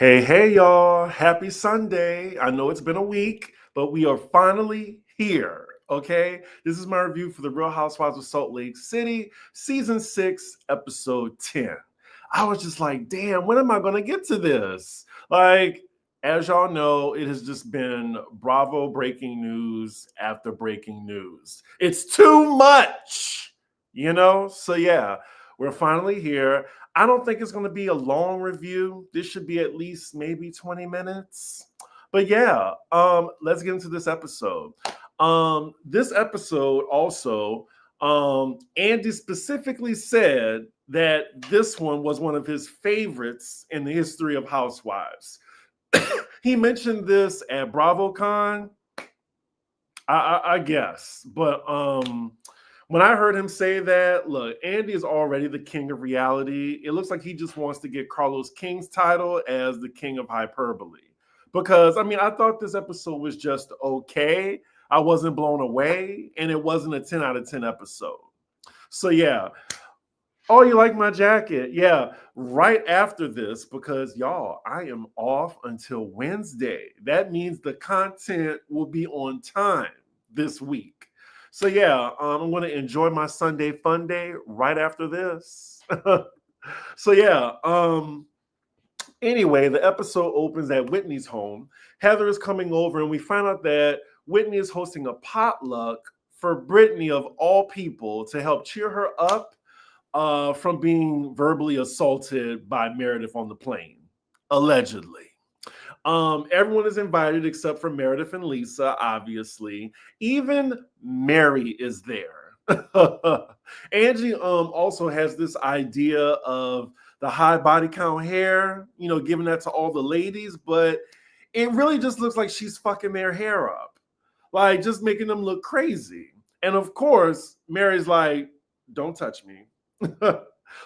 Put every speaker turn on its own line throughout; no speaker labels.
Hey, y'all. Happy Sunday. I know it's been a week, but we are finally here. Okay. This is my review for the Real Housewives of Salt Lake City, season 6, episode 10. I was just like, damn, when am I going to get to this? Like, as y'all know, it has just been Bravo breaking news after breaking news. It's too much, So, yeah, we're finally here. I don't think it's going to be a long review. This should be at least maybe 20 minutes. But yeah, let's get into this episode. This episode also, Andy specifically said that this one was one of his favorites in the history of Housewives. He mentioned this at BravoCon, I guess, but when I heard him say that, look, Andy is already the king of reality. It looks like he just wants to get Carlos King's title as the king of hyperbole. Because, I thought this episode was just okay. I wasn't blown away, and it wasn't a 10 out of 10 episode. So, yeah. Oh, you like my jacket? Yeah, right after this, because y'all, I am off until Wednesday. That means the content will be on time this week. So yeah, I'm going to enjoy my Sunday fun day right after this. So yeah, anyway, the episode opens at Whitney's home. Heather is coming over, and we find out that Whitney is hosting a potluck for Britney, of all people, to help cheer her up from being verbally assaulted by Meredith on the plane, allegedly. Everyone is invited except for Meredith and Lisa, obviously. Even Mary is there. Angie also has this idea of the high body count hair, giving that to all the ladies, but it really just looks like she's fucking their hair up, like just making them look crazy. And of course, Mary's like, don't touch me.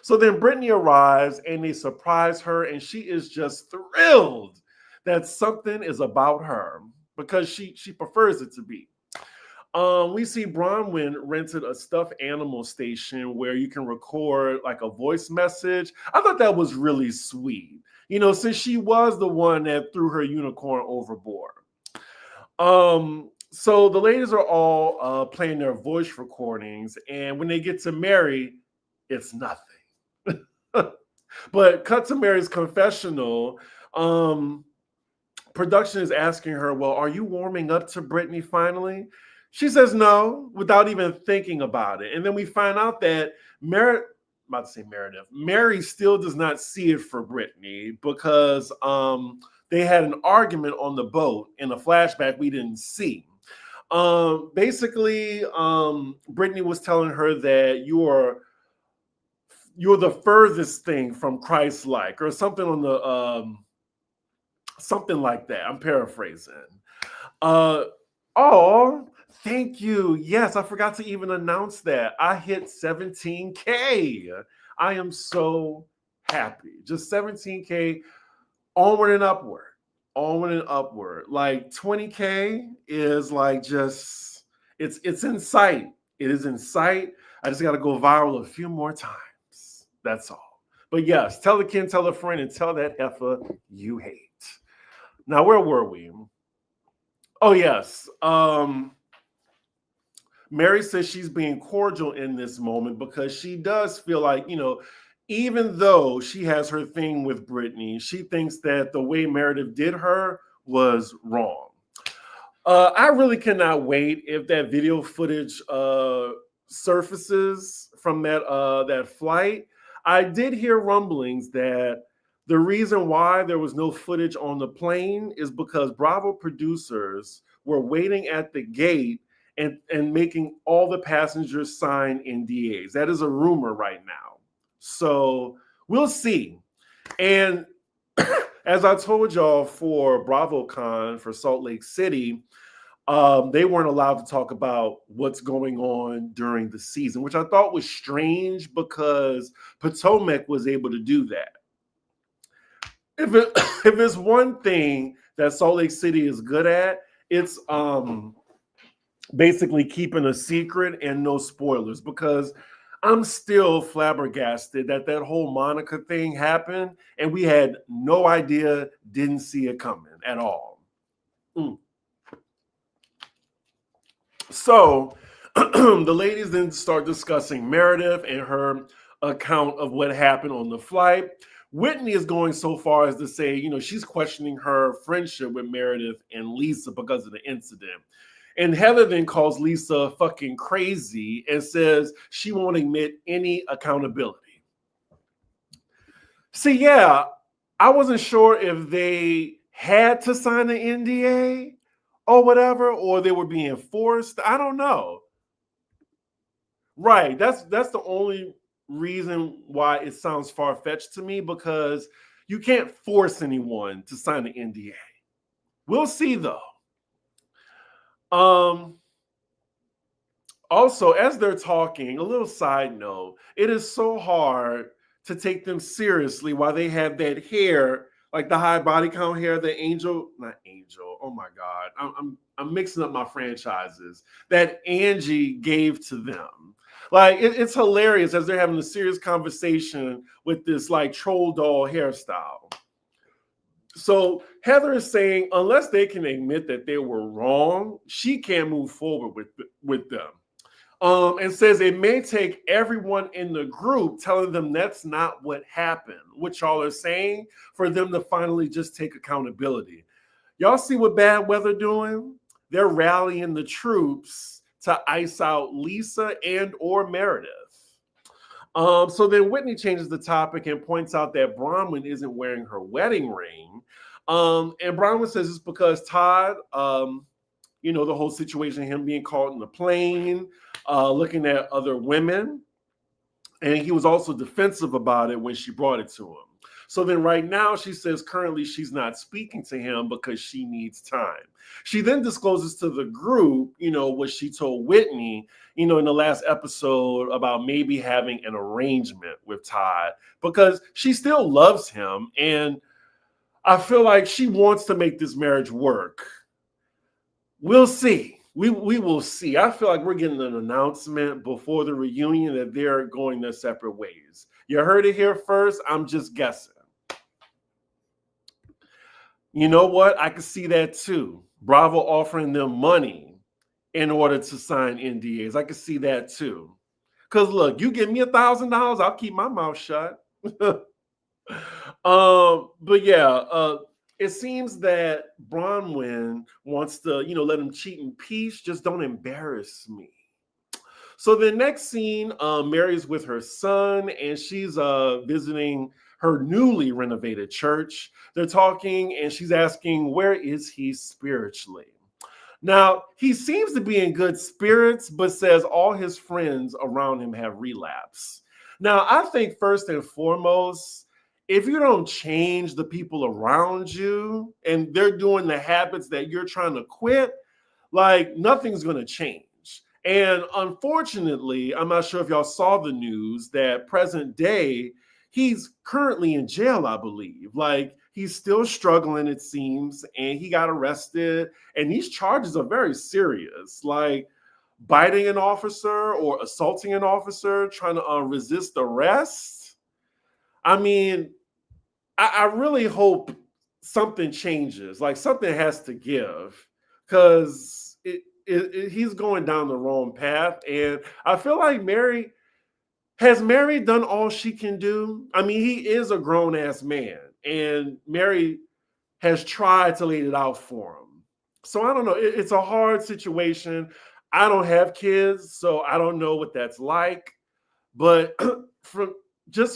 So then Britney arrives and they surprise her, and she is just thrilled that something is about her because she prefers it to be. We see Bronwin rented a stuffed animal station where you can record like a voice message. I thought that was really sweet, since she was the one that threw her unicorn overboard. So the ladies are all playing their voice recordings, and when they get to Mary, it's nothing. But cut to Mary's confessional. Production is asking her, well, are you warming up to Britney finally? She says no, without even thinking about it. And then we find out that Mary still does not see it for Britney because they had an argument on the boat in a flashback we didn't see. Basically, Britney was telling her that you're the furthest thing from Christ-like, or something on the something like that. I'm paraphrasing. Oh, thank you. Yes, I forgot to even announce that. I hit 17K. I am so happy. Just 17K, onward and upward. Onward and upward. Like 20K is like just, it's in sight. It is in sight. I just got to go viral a few more times. That's all. But yes, tell a kid, tell a friend, and tell that heifer you hate. Now, where were we? Oh, yes. Mary says she's being cordial in this moment because she does feel like, even though she has her thing with Britney, she thinks that the way Meredith did her was wrong. I really cannot wait if that video footage surfaces from that flight. I did hear rumblings that the reason why there was no footage on the plane is because Bravo producers were waiting at the gate and making all the passengers sign NDAs. That is a rumor right now. So we'll see. And as I told y'all for BravoCon for Salt Lake City, they weren't allowed to talk about what's going on during the season, which I thought was strange because Potomac was able to do that. If it's one thing that Salt Lake City is good at, it's basically keeping a secret and no spoilers. Because I'm still flabbergasted that that whole Monica thing happened and we had no idea, didn't see it coming at all. Mm. So the ladies then start discussing Meredith and her account of what happened on the flight. Whitney is going so far as to say, she's questioning her friendship with Meredith and Lisa because of the incident. And Heather then calls Lisa fucking crazy and says she won't admit any accountability. See, yeah, I wasn't sure if they had to sign an NDA or whatever, or they were being forced. I don't know. Right. That's the only reason why it sounds far-fetched to me, because you can't force anyone to sign an NDA. We'll see though. Also, as they're talking, a little side note, it is so hard to take them seriously while they have that hair, like the high body count hair that not Angel, oh my God, I'm mixing up my franchises, that Angie gave to them. Like, it's hilarious as they're having a serious conversation with this like troll doll hairstyle. So Heather is saying unless they can admit that they were wrong, she can't move forward with them. And says it may take everyone in the group telling them that's not what happened, what y'all are saying, for them to finally just take accountability. Y'all see what bad weather doing? They're rallying the troops to ice out Lisa and or Meredith. So then Whitney changes the topic and points out that Bronwin isn't wearing her wedding ring. And Bronwin says it's because Todd, the whole situation, him being caught in the plane, looking at other women. And he was also defensive about it when she brought it to him. So then right now she says currently she's not speaking to him because she needs time. She then discloses to the group, what she told Whitney, in the last episode about maybe having an arrangement with Todd because she still loves him. And I feel like she wants to make this marriage work. We'll see. We will see. I feel like we're getting an announcement before the reunion that they're going their separate ways. You heard it here first. I'm just guessing. You know what? I can see that too. Bravo offering them money in order to sign NDAs. I can see that too. Because look, you give me $1,000, I'll keep my mouth shut. But yeah, it seems that Bronwin wants to, let him cheat in peace. Just don't embarrass me. So the next scene, Mary's with her son, and she's visiting her newly renovated church. They're talking, and she's asking, where is he spiritually? Now, he seems to be in good spirits, but says all his friends around him have relapsed. Now, I think first and foremost, if you don't change the people around you and they're doing the habits that you're trying to quit, like nothing's going to change. And unfortunately, I'm not sure if y'all saw the news that present day, he's currently in jail, I believe. Like he's still struggling, it seems, and he got arrested. And these charges are very serious, like biting an officer or assaulting an officer, trying to resist arrest. I mean, I really hope something changes. Like something has to give because he's going down the wrong path. And I feel like Mary done all she can do. I mean, he is a grown ass man, and Mary has tried to lay it out for him. So I don't know. It's a hard situation. I don't have kids, so I don't know what that's like. But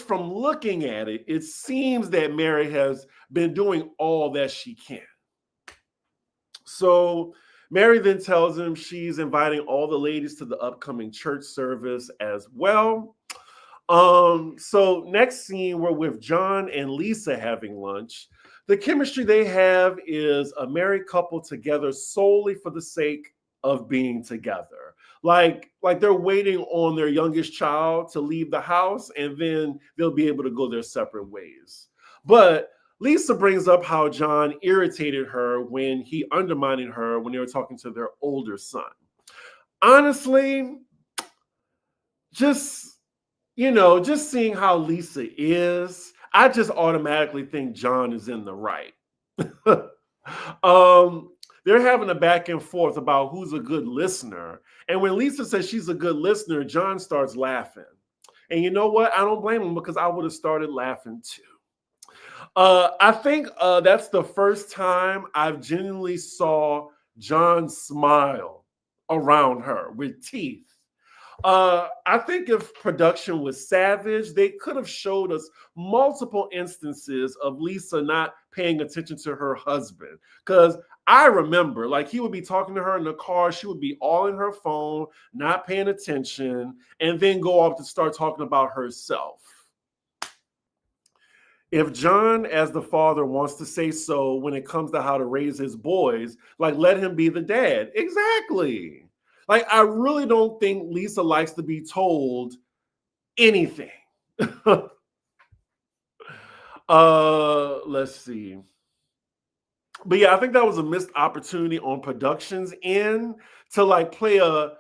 from looking at it, it seems that Mary has been doing all that she can. So Mary then tells him she's inviting all the ladies to the upcoming church service as well. So next scene, we're with John and Lisa having lunch. The chemistry they have is a married couple together solely for the sake of being together. Like they're waiting on their youngest child to leave the house, and then they'll be able to go their separate ways. But Lisa brings up how John irritated her when he undermined her when they were talking to their older son. Honestly, just just seeing how Lisa is, I just automatically think John is in the right. um, they're having a back and forth about who's a good listener. And when Lisa says she's a good listener, John starts laughing. And you know what? I don't blame him because I would have started laughing too. I think that's the first time I've genuinely saw John smile around her with teeth. I think if production was savage, they could have showed us multiple instances of Lisa not paying attention to her husband. Because I remember, like, he would be talking to her in the car, she would be all in her phone, not paying attention, and then go off to start talking about herself. If John, as the father, wants to say so when it comes to how to raise his boys, like, let him be the dad. Exactly. Like, I really don't think Lisa likes to be told anything. Let's see. But yeah, I think that was a missed opportunity on production's end to like play a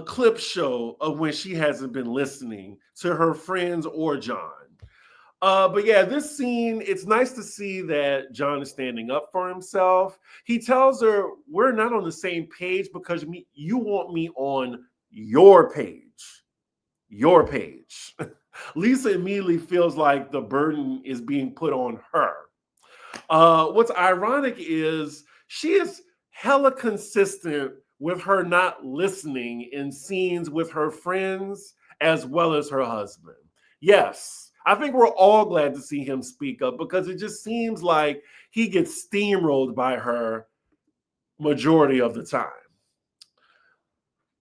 clip show of when she hasn't been listening to her friends or John. But yeah, this scene, it's nice to see that John is standing up for himself. He tells her, we're not on the same page because you want me on your page. Your page. Lisa immediately feels like the burden is being put on her. What's ironic is she is hella consistent with her not listening in scenes with her friends as well as her husband. Yes, I think we're all glad to see him speak up because it just seems like he gets steamrolled by her majority of the time.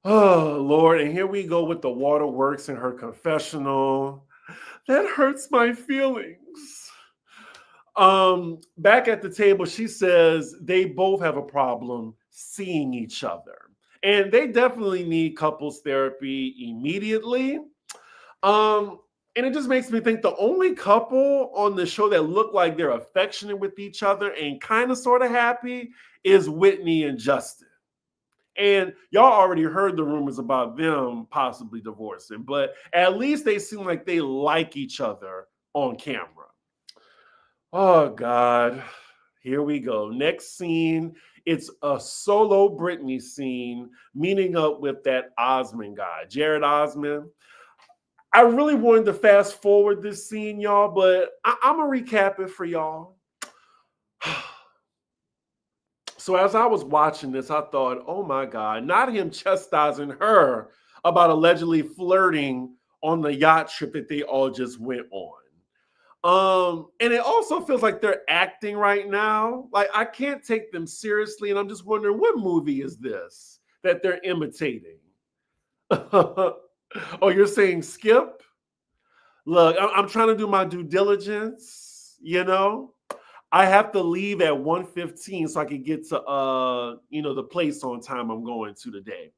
Oh, Lord. And here we go with the waterworks in her confessional. That hurts my feelings. Back at the table, she says they both have a problem seeing each other. And they definitely need couples therapy immediately. And it just makes me think the only couple on the show that look like they're affectionate with each other and kind of sort of happy is Whitney and Justin. And y'all already heard the rumors about them possibly divorcing, but at least they seem like they like each other on camera. Oh, God. Here we go. Next scene, it's a solo Britney scene, meeting up with that Osmond guy, Jared Osmond. I really wanted to fast forward this scene, y'all, but I'm going to recap it for y'all. So as I was watching this, I thought, oh my God, not him chastising her about allegedly flirting on the yacht trip that they all just went on. And it also feels like they're acting right now. Like, I can't take them seriously, and I'm just wondering, what movie is this that they're imitating? Oh, you're saying Skip? Look, I'm trying to do my due diligence, I have to leave at 1:15 so I can get to the place on time I'm going to today.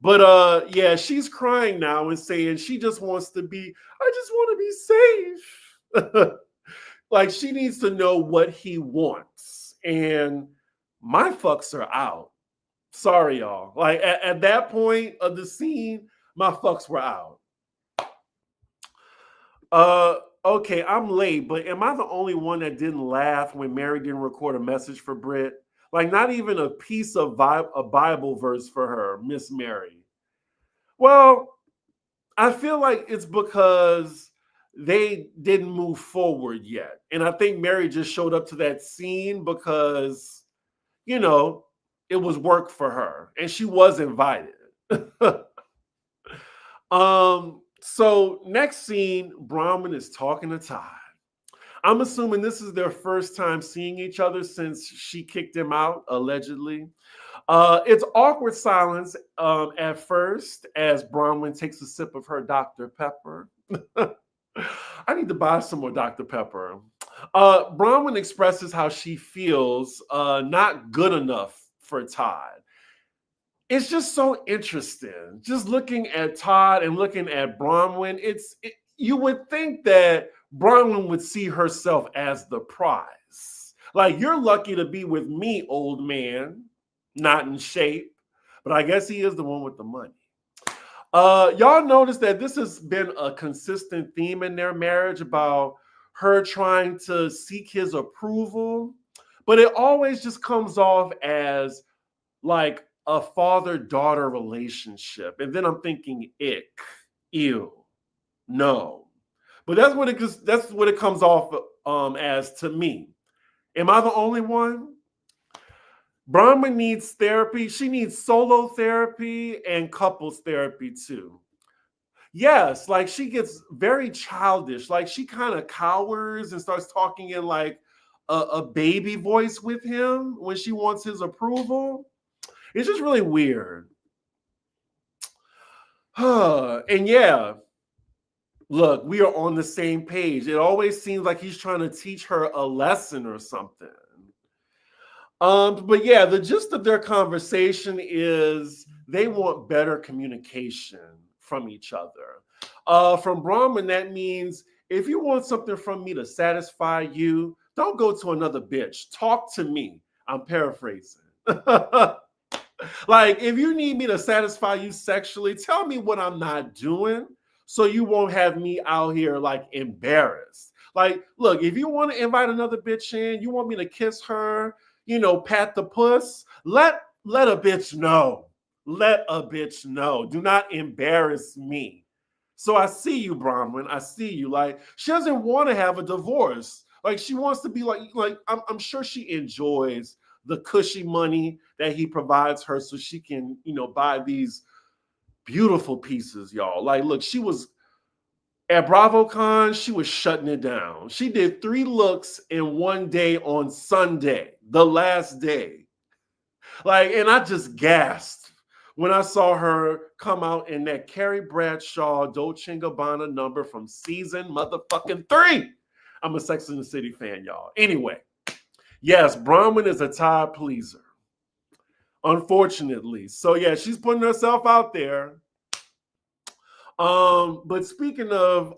But yeah, she's crying now and saying she just wants to be, I just want to be safe. Like, she needs to know what he wants. And my fucks are out. Sorry, y'all. Like, at that point of the scene, my fucks were out. Okay, I'm late, but am I the only one that didn't laugh when Mary didn't record a message for Brit? Like, not even a piece of a Bible verse for her, Miss Mary. Well, I feel like it's because they didn't move forward yet. And I think Mary just showed up to that scene because, it was work for her and she was invited. So next scene, Bronwin is talking to Todd. I'm assuming this is their first time seeing each other since she kicked him out, allegedly. It's awkward silence at first as Bronwin takes a sip of her Dr. Pepper. I need to buy some more Dr. Pepper. Bronwin expresses how she feels not good enough for Todd. It's just so interesting. Just looking at Todd and looking at Bronwin, you would think that Bronwin would see herself as the prize. Like, you're lucky to be with me, old man, not in shape. But I guess he is the one with the money. Y'all notice that this has been a consistent theme in their marriage about her trying to seek his approval, but it always just comes off as like a father-daughter relationship. And then I'm thinking, ick, ew, no. But that's what it comes off as to me. Am I the only one? Bronwin needs therapy. She needs solo therapy and couples therapy too. Yes, like she gets very childish. Like she kind of cowers and starts talking in like a baby voice with him when she wants his approval. It's just really weird. And yeah, look, we are on the same page. It always seems like he's trying to teach her a lesson or something. But yeah, the gist of their conversation is they want better communication from each other. From Bronwin, that means if you want something from me to satisfy you, don't go to another bitch. Talk to me. I'm paraphrasing. Like, if you need me to satisfy you sexually, tell me what I'm not doing so you won't have me out here like embarrassed. Like, look, if you want to invite another bitch in, you want me to kiss her, pat the puss, let a bitch know. Let a bitch know. Do not embarrass me. So I see you, Bronwin. I see you. Like, she doesn't want to have a divorce. Like, she wants to be like I'm sure she enjoys the cushy money that he provides her so she can, buy these beautiful pieces, y'all. Like, look, she was at BravoCon, she was shutting it down. She did 3 looks in one day on Sunday, the last day. Like, and I just gasped when I saw her come out in that Carrie Bradshaw Dolce & Gabbana number from season motherfucking 3. I'm a Sex and the City fan, y'all. Anyway, yes, Bronwin is a Todd pleaser, unfortunately. So yeah, she's putting herself out there. But speaking of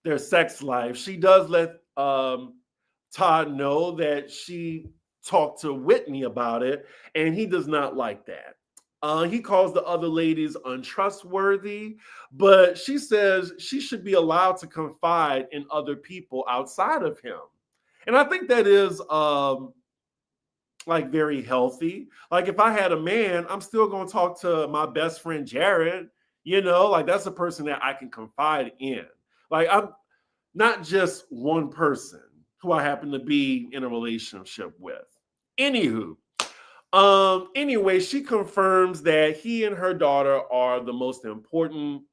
their sex life, she does let Todd know that she talked to Whitney about it, and he does not like that. He calls the other ladies untrustworthy, but she says she should be allowed to confide in other people outside of him. And I think that is like very healthy. Like if I had a man, I'm still going to talk to my best friend Jared, like that's a person that I can confide in. Like I'm not just one person who I happen to be in a relationship with. Anywho, anyway, she confirms that he and her daughter are the most important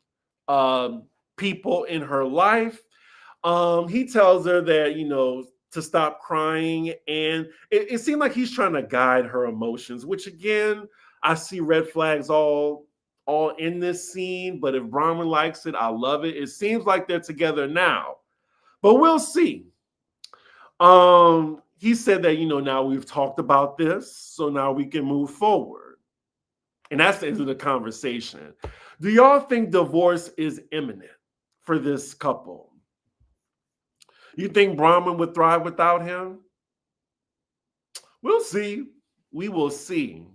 people in her life. He tells her that, to stop crying. And it seemed like he's trying to guide her emotions, which again, I see red flags all in this scene. But if Bronwin likes it, I love it. It seems like they're together now, but we'll see. He said that, now we've talked about this, so now we can move forward. And that's the end of the conversation. Do y'all think divorce is imminent for this couple? You think Bronwin would thrive without him? We'll see. We will see.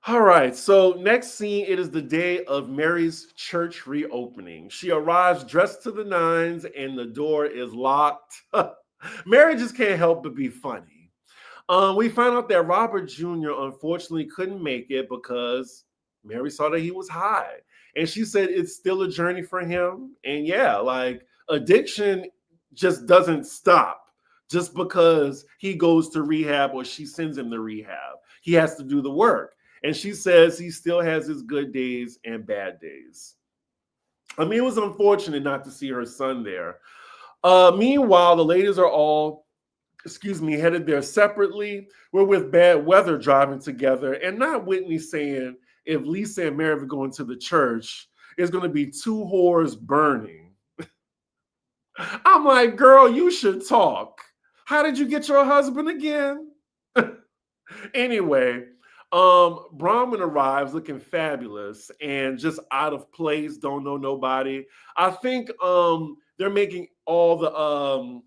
All right, so next scene, it is the day of Mary's church reopening. She arrives dressed to the nines and the door is locked. Mary just can't help but be funny. We find out that Robert Jr. unfortunately couldn't make it because Mary saw that he was high. And she said it's still a journey for him. And yeah, like addiction just doesn't stop just because he goes to rehab or she sends him to rehab. He has to do the work. And she says he still has his good days and bad days. I mean, it was unfortunate not to see her son there. Meanwhile, the ladies are all, headed there separately. We're with bad weather driving together. And not Whitney saying if Lisa and Mary are going to the church, it's going to be 2 whores burning. I'm like, girl, you should talk. How did you get your husband again? Anyway, Bronwin arrives looking fabulous and just out of place, don't know nobody. I think they're making all the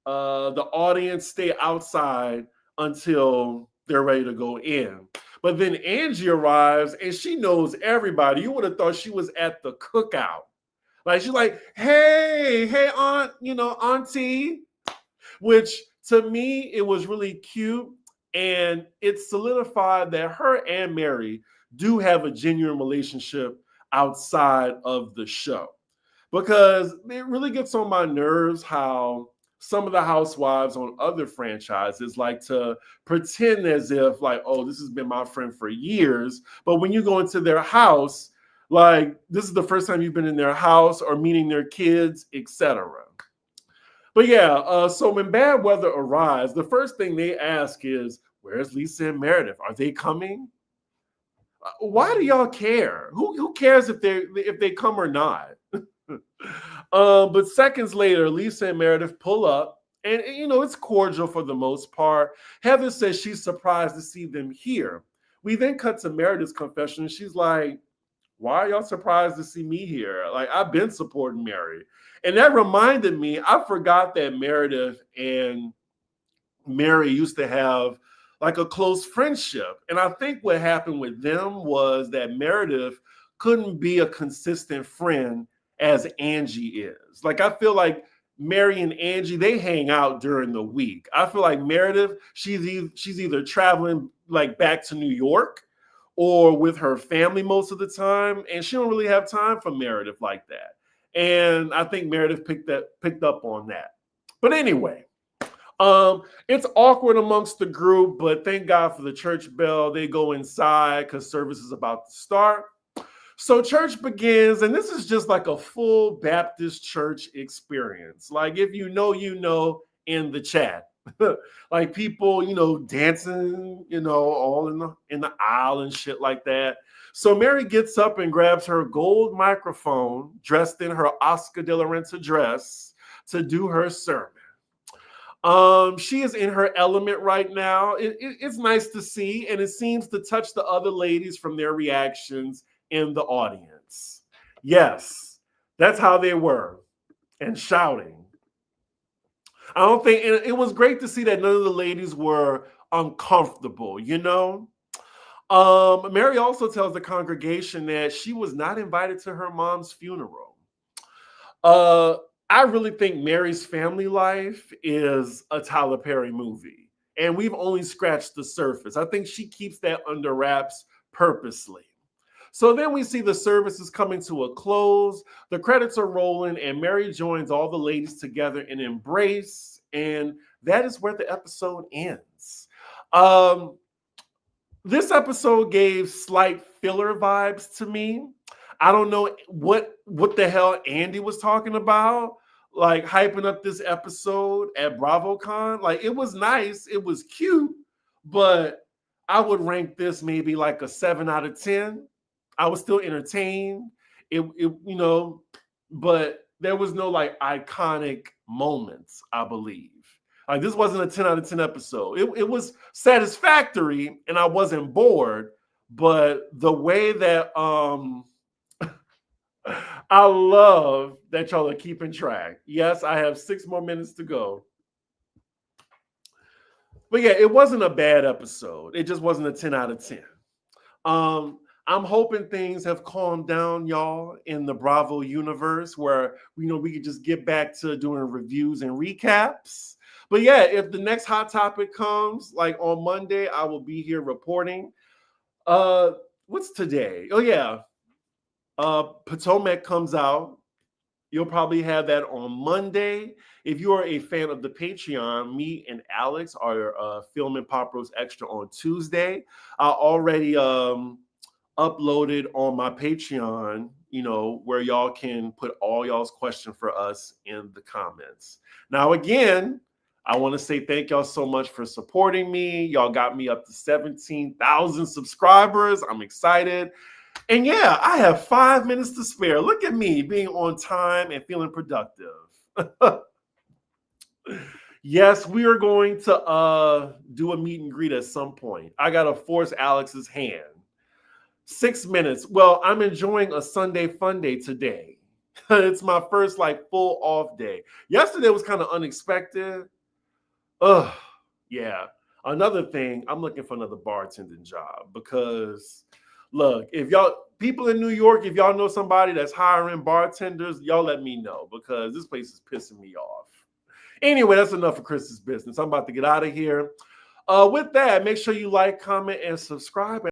audience stay outside until they're ready to go in. But then Angie arrives and she knows everybody. You would have thought she was at the cookout. Like she's like, hey, aunt, auntie, which to me, it was really cute. And it solidified that her and Mary do have a genuine relationship outside of the show. Because it really gets on my nerves how some of the housewives on other franchises like to pretend as if like, oh, this has been my friend for years. But when you go into their house, like this is the first time you've been in their house or meeting their kids, etc. But yeah, so when bad weather arrives, the first thing they ask is, where's Lisa and Meredith? Are they coming? Why do y'all care? Who cares if they come or not? But seconds later, Lisa and Meredith pull up, and it's cordial for the most part. Heather says she's surprised to see them here. We then cut to Meredith's confession, and she's like, why are y'all surprised to see me here? Like, I've been supporting Mary. And that reminded me, I forgot that Meredith and Mary used to have like a close friendship. And I think what happened with them was that Meredith couldn't be a consistent friend as Angie is. Like, I feel like Mary and Angie, they hang out during the week. I feel like Meredith, she's either traveling like back to New York or with her family most of the time, and she don't really have time for Meredith like that. And I think Meredith picked up on that. But anyway, it's awkward amongst the group, but thank God for the church bell. They go inside because service is about to start. So church begins, and this is just like a full Baptist church experience. Like if you know in the chat. Like people, dancing, all in the aisle and shit like that. So Mary gets up and grabs her gold microphone, dressed in her Oscar de la Renta dress, to do her sermon. She is in her element right now. It's nice to see, and it seems to touch the other ladies from their reactions in the audience. Yes, that's how they were, and shouting. I don't think it was great to see that none of the ladies were uncomfortable, Mary also tells the congregation that she was not invited to her mom's funeral. I really think Mary's family life is a Tyler Perry movie, and we've only scratched the surface. I think she keeps that under wraps purposely. So then we see the services coming to a close. The credits are rolling, and Mary joins all the ladies together in embrace, and that is where the episode ends. This episode gave slight filler vibes to me. I don't know what the hell Andy was talking about, like hyping up this episode at BravoCon. Like, it was nice, it was cute, but I would rank this maybe like a 7 out of 10. I was still entertained. But there was no like iconic moments, I believe. Like, this wasn't a 10 out of 10 episode. It was satisfactory and I wasn't bored, but the way that I love that y'all are keeping track. Yes, I have 6 more minutes to go. But yeah, it wasn't a bad episode. It just wasn't a 10 out of 10. I'm hoping things have calmed down, y'all, in the Bravo universe where, we could just get back to doing reviews and recaps. But yeah, if the next hot topic comes, like on Monday, I will be here reporting. What's today? Oh yeah. Potomac comes out. You'll probably have that on Monday. If you are a fan of the Patreon, me and Alex are filming Pop Roast Extra on Tuesday. I already uploaded on my Patreon, where y'all can put all y'all's questions for us in the comments. Now, again, I want to say thank y'all so much for supporting me. Y'all got me up to 17,000 subscribers. I'm excited. And yeah, I have 5 minutes to spare. Look at me being on time and feeling productive. Yes, we are going to do a meet and greet at some point. I got to force Alex's hand. 6 minutes. Well, I'm enjoying a Sunday fun day today. It's my first full off day. Yesterday was kind of unexpected. Yeah. Another thing, I'm looking for another bartending job because look, if y'all people in New York, if y'all know somebody that's hiring bartenders, y'all let me know because this place is pissing me off. Anyway, that's enough for Chris's business. I'm about to get out of here. With that, make sure you like, comment, and subscribe.